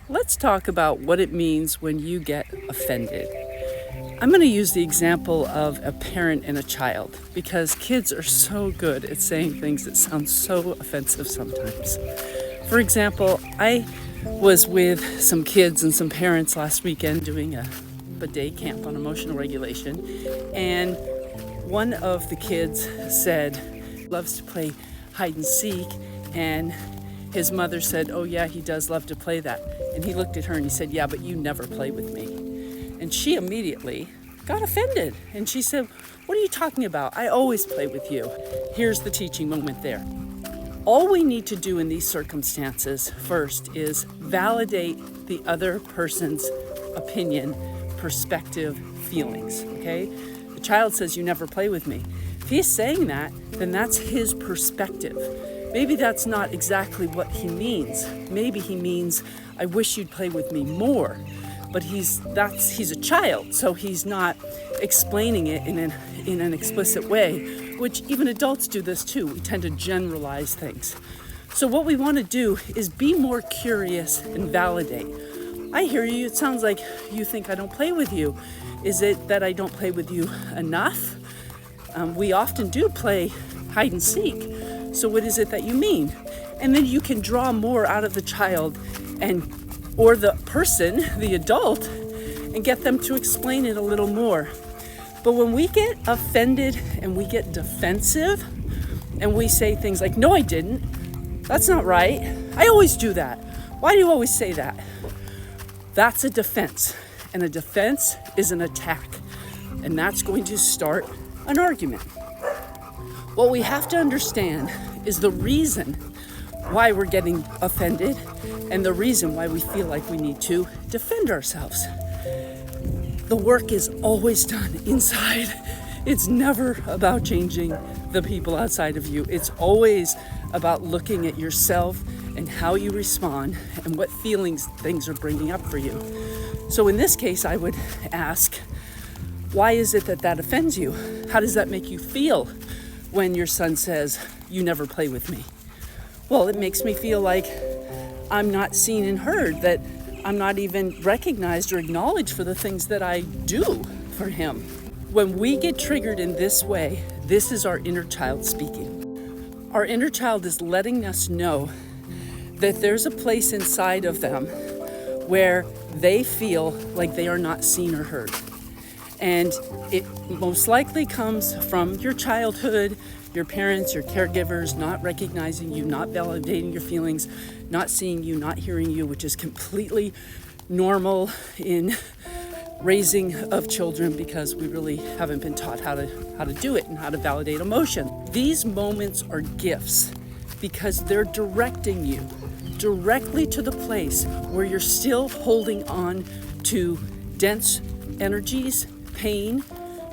Let's talk about what it means when you get offended. I'm going to use the example of a parent and a child because kids are so good at saying things that sound so offensive sometimes. For example, I was with some kids and some parents last weekend doing a day camp on emotional regulation, and one of the kids said he loves to play hide and seek, and his mother said, "Oh yeah, he does love to play that." And he looked at her and he said, "Yeah, but you never play with me." And she immediately got offended. And she said, "What are you talking about? I always play with you." Here's the teaching moment there. All we need to do in these circumstances first is validate the other person's opinion, perspective, feelings, okay? The child says, "You never play with me." If he's saying that, then that's his perspective. Maybe that's not exactly what he means. Maybe he means, "I wish you'd play with me more." But he's a child, so he's not explaining it in an explicit way, which even adults do this too. We tend to generalize things. So what we want to do is be more curious and validate. "I hear you. It sounds like you think I don't play with you. Is it that I don't play with you enough? We often do play hide and seek. So what is it that you mean?" And then you can draw more out of the child or the person, the adult, and get them to explain it a little more. But when we get offended and we get defensive and we say things like, "No, I didn't. That's not right. I always do that. Why do you always say that?" That's a defense. And a defense is an attack. And that's going to start an argument. What we have to understand is the reason why we're getting offended and the reason why we feel like we need to defend ourselves. The work is always done inside. It's never about changing the people outside of you. It's always about looking at yourself and how you respond and what feelings things are bringing up for you. So in this case, I would ask, why is it that offends you? How does that make you feel when your son says, "You never play with me"? Well, it makes me feel like I'm not seen and heard, that I'm not even recognized or acknowledged for the things that I do for him. When we get triggered in this way, this is our inner child speaking. Our inner child is letting us know that there's a place inside of them where they feel like they are not seen or heard. And it most likely comes from your childhood, your parents, your caregivers not recognizing you, not validating your feelings, not seeing you, not hearing you, which is completely normal in raising of children because we really haven't been taught how to do it and how to validate emotion. These moments are gifts because they're directing you directly to the place where you're still holding on to dense energies, pain,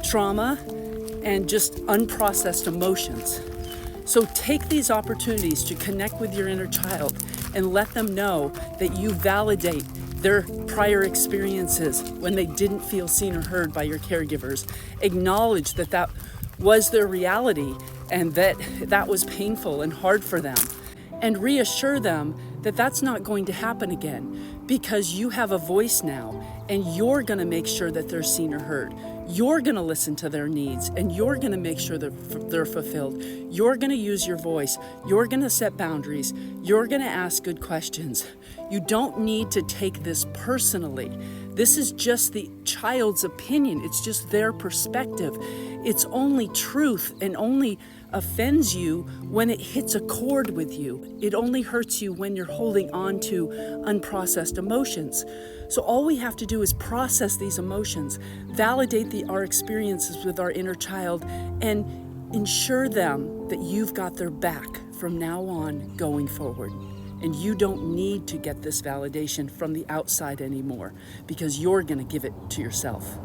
trauma, and just unprocessed emotions. So take these opportunities to connect with your inner child and let them know that you validate their prior experiences when they didn't feel seen or heard by your caregivers. Acknowledge that was their reality and that was painful and hard for them. And reassure them that that's not going to happen again because you have a voice now and you're going to make sure that they're seen or heard. You're going to listen to their needs and you're going to make sure they're fulfilled. You're going to use your voice. You're going to set boundaries. You're going to ask good questions. You don't need to take this personally. This is just the child's opinion. It's just their perspective. It's only truth and only offends you when it hits a chord with you. It only hurts you when you're holding on to unprocessed emotions. So all we have to do is process these emotions, validate our experiences with our inner child, and ensure them that you've got their back from now on going forward. And you don't need to get this validation from the outside anymore because you're going to give it to yourself.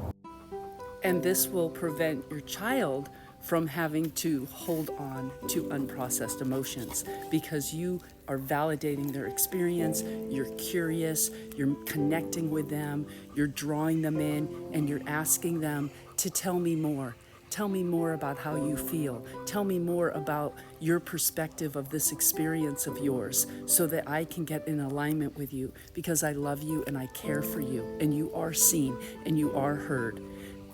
And this will prevent your child from having to hold on to unprocessed emotions because you are validating their experience, you're curious, you're connecting with them, you're drawing them in, and you're asking them to tell me more. Tell me more about how you feel. Tell me more about your perspective of this experience of yours so that I can get in alignment with you, because I love you and I care for you, and you are seen and you are heard.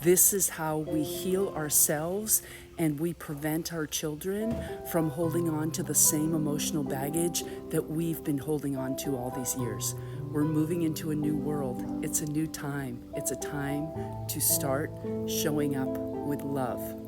This is how we heal ourselves, and we prevent our children from holding on to the same emotional baggage that we've been holding on to all these years. We're moving into a new world. It's a new time. It's a time to start showing up with love.